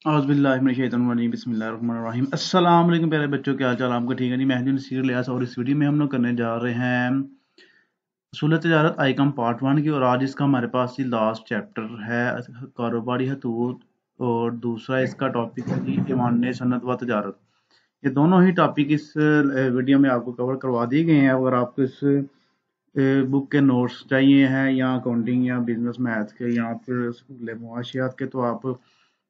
औज़ुबिल्लाहिमिनश्शैतानिर्रजीम बिस्मिल्लाहिर्रहमानिर्रहीम। अस्सलाम वालेकुम प्यारे बच्चों, क्या हाल चाल आपका? ठीक है जी। मैं हूं नसीर इलियास और इस वीडियो में हम लोग करने जा रहे हैं उसूल तिजारत आइकम पार्ट 1 की। और आज इसका हमारे पास ही लास्ट चैप्टर है, कारोबारी हतूत। और दूसरा इसका टॉपिक है जी ईवान सनत व तिजारत। ये दोनों ही टॉपिक इस वीडियो में आपको कवर करवा दिए गए हैं। अगर आपको इस बुक के नोट्स चाहिए हैं या अकाउंटिंग या बिजनेस मैथ के या फिर मुआशियात के, तो आप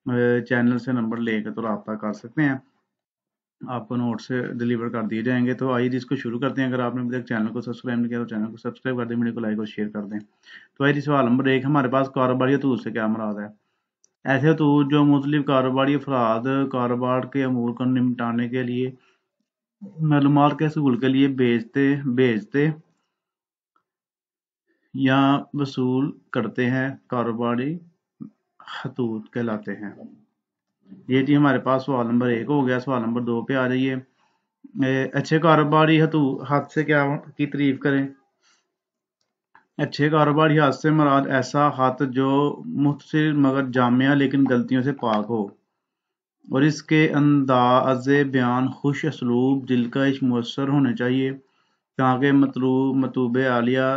चैनल से नंबर लेकर तो रब्ता कर सकते हैं, आपको नोट से डिलीवर कर दिए जाएंगे। तो आइए इसको शुरू करते हैं। अगर आपने अभी तक चैनल को सब्सक्राइब नहीं किया तो चैनल को सब्सक्राइब कर दें, वीडियो को लाइक और शेयर कर दें। तो आइए सवाल नंबर 1 हमारे पास, कारोबारी हतूत से क्या मुराद है? ऐसे हतूत जो मुख्तलिफ कारोबारी अफराद कारोबार के अमूर को निपटाने के लिए मालूमात के हसूल के लिए भेजते या वसूल करते हैं, कारोबारी हतूत कहलाते हैं। ये जी हमारे पास सवाल नंबर 1 हो गया। सवाल नंबर 2 पे आ जाइए। अच्छे कारोबारी हाथ से क्या की तारीफ करें? अच्छे कारोबारी हाथ से मुराद ऐसा हाथ जो मुख्तसर मगर जामिया लेकिन गलतियों से पाक हो, और इसके अंदाज़े बयान खुश असलूब दिलकश मुयस्सर होने चाहिए, ताकि मतलूब आलिया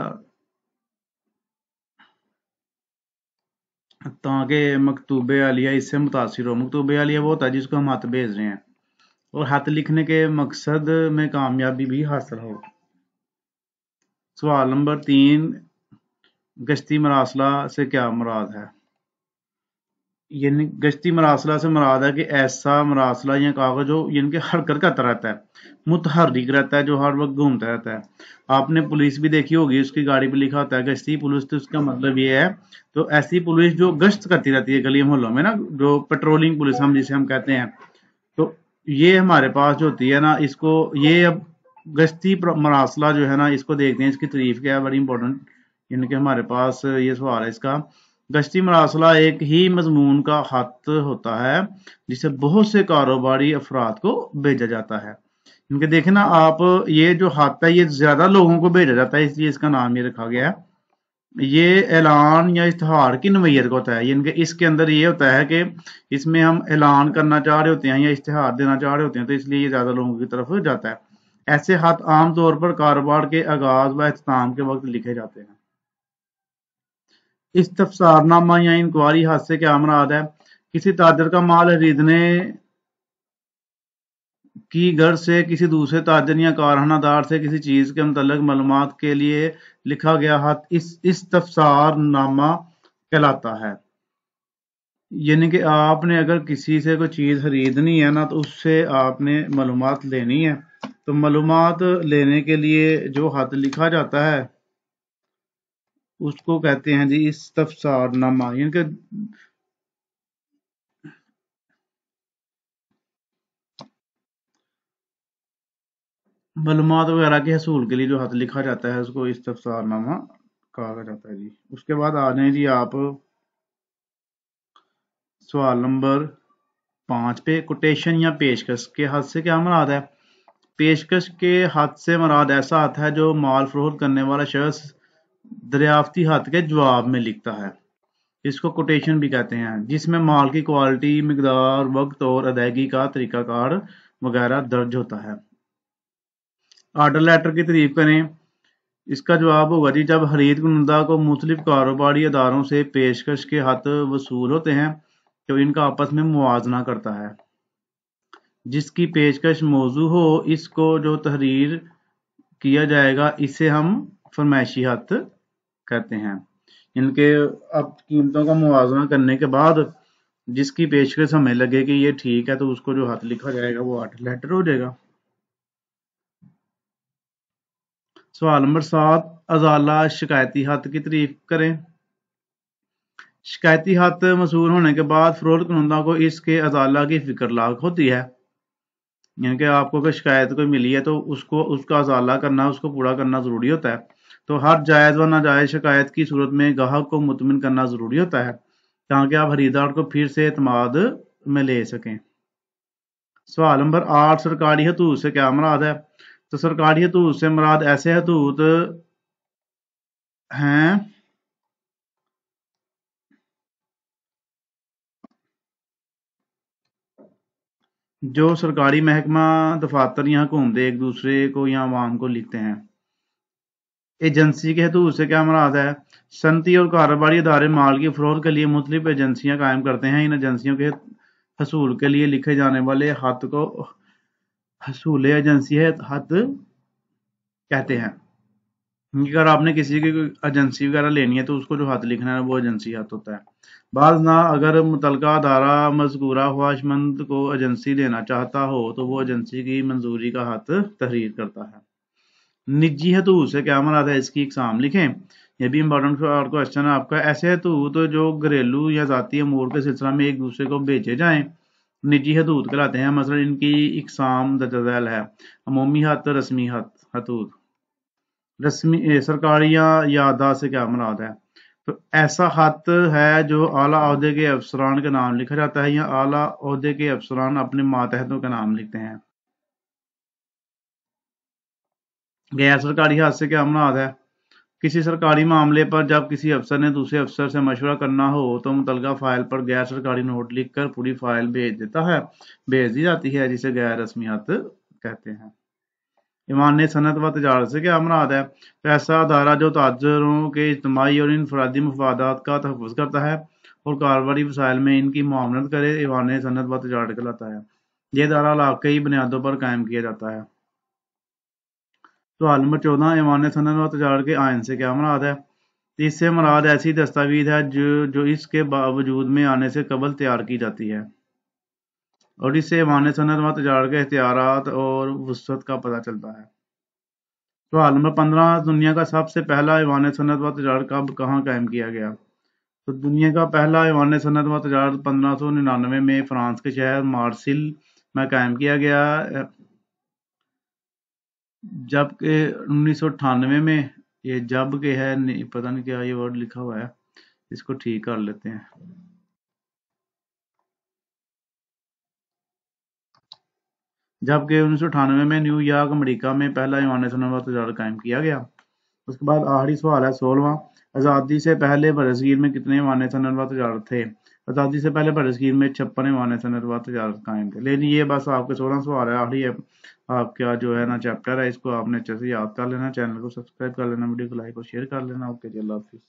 ताकि मकतूब आलिया इससे मुतासिर हो। मकतूब आलिया वो होता है जिसको हम हाथ भेज रहे हैं, और हाथ लिखने के मकसद में कामयाबी भी हासिल हो। सवाल नंबर 3, गश्ती मरासला से क्या मुराद है? यानी गश्ती मरासला से मुराद है कि ऐसा मरासला या कागज हो यानी कि हरकत करता रहता है, मुतहर्रिक रहता है, जो हर वक्त घूमता रहता है। आपने पुलिस भी देखी होगी, उसकी गाड़ी पे लिखा होता है गश्ती पुलिस, तो उसका मतलब ये है, तो ऐसी पुलिस जो गश्त करती रहती है गली मोहल्लों में ना, जो पेट्रोलिंग पुलिस हम जिसे हम कहते हैं। तो ये हमारे पास जो होती है ना, इसको ये अब गश्ती मरासला जो है ना, इसको देखते हैं, इसकी तारीफ क्या है, बड़ी इंपॉर्टेंट। यानी कि हमारे पास ये सवाल है इसका। गश्ती मरासला एक ही मजमून का खत होता है जिसे बहुत से कारोबारी अफराद को भेजा जाता है। इनके देखें ना आप, ये जो खत है ये ज्यादा लोगों को भेजा जाता है, इसलिए इसका नाम ये रखा गया है। ये ऐलान या इश्तहार की नवैयत को होता है, यानी कि इसके अंदर ये होता है कि इसमें हम ऐलान करना चाह रहे होते हैं या इश्तहार देना चाह रहे होते हैं, तो इसलिए ये ज्यादा लोगों की तरफ जाता है। ऐसे खत आम तौर पर कारोबार के आगाज व इख्तिताम के वक्त लिखे जाते हैं। इस्तफसारनामा या इंक्वायरी हाथ से क्या मुराद है? किसी ताजर का माल खरीदने की गर्ज से किसी दूसरे ताजर या कारखानादार से किसी चीज के मुतल्लिक मालूमात के लिए लिखा गया खत इस्तफसारनामा कहलाता है। यानी कि आपने अगर किसी से कोई चीज खरीदनी है ना, तो उससे आपने मालूमात लेनी है, तो मालूमात लेने के लिए जो खत लिखा जाता है उसको कहते हैं जी इस्तफसारनामा। यानी कि मालूमात वगैरह के हसूल के लिए जो खत लिखा जाता है उसको इस्तफसारनामा कहा जाता है जी। उसके बाद आ जाए जी आप सवाल नंबर 5 पे, कोटेशन या पेशकश के हद से क्या मुराद है? पेशकश के हद से मुराद ऐसा हद है जो माल फरोख्त करने वाला शख्स दरियाफ्ती हद के जवाब में लिखता है, इसको कोटेशन भी कहते हैं, जिसमें माल की क्वालिटी, मिकदार, वक्त और अदायगी का तरीकाकार वगैरह दर्ज होता है। ऑर्डर लेटर की तारीफ करें, इसका जवाब होगा जी जब खरीद कुनंदा को मुख्तलिफ कारोबारी अदारों से पेशकश के हद वसूल होते हैं, तो इनका आपस में मुवाजना करता है। जिसकी पेशकश मौजू हो, इसको जो तहरीर किया जाएगा इसे हम फरमाइशी हद कहते हैं। इनके अब कीमतों का मुवाजना करने के बाद जिसकी पेशकश हमें लगे कि ये ठीक है, तो उसको जो हद लिखा जाएगा वो ऑर्डर लेटर हो जाएगा। सवाल नंबर 7, अजाला शिकायती हद की तारीफ करें। शिकायती हद मसूल होने के बाद फरोख्त कुनंदा को इसके अजाला की फिक्र लाक होती है। यानी कि आपको अगर शिकायत कोई मिली है तो उसको उसका अजाला करना, उसको पूरा करना जरूरी होता है। तो हर जायज व नाजायज शिकायत की सूरत में गाहक को मुतमिन करना जरूरी होता है, ताकि आप खरीदार को फिर से एतमाद में ले सकें। सवाल नंबर 8, सरकारी हतूत से क्या मुराद है? तो सरकारी हतूत से मुराद ऐसे हतूत हैं जो सरकारी महकमा दफातर या हुकूमत एक दूसरे को या आवाम को लिखते हैं। एजेंसी के हतूत से क्या मुराद है? सनती और कारोबारी इदारे माल की फरोख्त के लिए मुख्तलिफ एजेंसियां कायम करते हैं। इन एजेंसियों के हसूल के लिए लिखे जाने वाले खत को हसूल एजेंसी खत कहते हैं। अगर आपने किसी की कोई एजेंसी वगैरह लेनी है तो उसको जो खत लिखना है वो एजेंसी खत होता है। बाज ना अगर मुतलका अदारा मज़कूरा ख्वाहिशमंद को एजेंसी देना चाहता हो तो वो एजेंसी की मंजूरी का खत तहरीर करता है। निजी हतूत से क्या मुराद है? इसकी इकसाम लिखें। ये भी इम्पोर्टेंट क्वेश्चन है आपका। ऐसे हतूत जो घरेलू या ज़ाती अमूर के सिलसिला में एक दूसरे को भेजे जाएं निजी हदूद कहलाते हैं। मसलन इनकी इकसाम दर्ज झैल है। अमूमी खत, रस्मी हतूत। रस्मी सरकारी या अदा से क्या मुराद है? तो ऐसा खत है जो आला ओहदे के अफसरान का नाम लिखा जाता है या आला ओहदे के अफसरान अपने मातहतों का नाम लिखते हैं। गैर सरकारी खत से क्या मुराद है? किसी सरकारी मामले पर जब किसी अफसर ने दूसरे अफसर से मशवरा करना हो तो मुतलका फाइल पर गैर सरकारी नोट लिखकर पूरी फाइल भेज दी जाती है, जिसे गैर रस्मी खत कहते हैं। ईमान सनत व तजारत से क्या मुराद है? तो ऐसा अदारा जो ताजरों के इज्तिमाई और इनफरादी मफादात का तहफ़्फ़ुज़ करता है और कारोबारी वसाइल में इनकी मुआवनत करे, ईमान सनत व तजारत कहलाता है। ये अदारा इलाक़ाई बुनियादों पर कायम किया जाता है। सवाल नंबर 14, ईमान सनत व तजारत के आइन से क्या मुराद है? इससे मुराद ऐसी दस्तावेज है जो इसके वजूद में आने से कबल तैयार की जाती है और इससे ईमान सनत व तजारत के इख्तियारात और वुसअत का पता चलता है। सवाल नंबर 15, दुनिया का सबसे पहला ईवान सनत व तजारत कब कहाँ कायम किया गया? तो दुनिया का पहला ईवान सनत व तजारत 1599 में फ्रांस के शहर मार्सिल में कायम किया गया, जबकि 1998 में ये जब के है नहीं, पता नहीं क्या ये वर्ड लिखा हुआ है, इसको ठीक कर लेते हैं। जबकि 1998 में न्यूयॉर्क अमेरिका में पहला ईवान सनत व तजारत कायम किया गया। उसके बाद आखिरी सवाल है 16वां, आज़ादी से पहले बरसगीर में कितने ईवान सनत व तजारत थे? आज़ादी से पहले बरसगीर में 56 ईवान सनत व तजारत कायम थे। लेकिन ये बस आपके 16 सवाल है, आखिरी है आपका जो है ना चैप्टर है, इसको आपने अच्छे से याद कर लेना, चैनल को सब्सक्राइब कर लेना, वीडियो को लाइक और शेयर कर लेना। ओके जी, अल्लाह हाफिज़।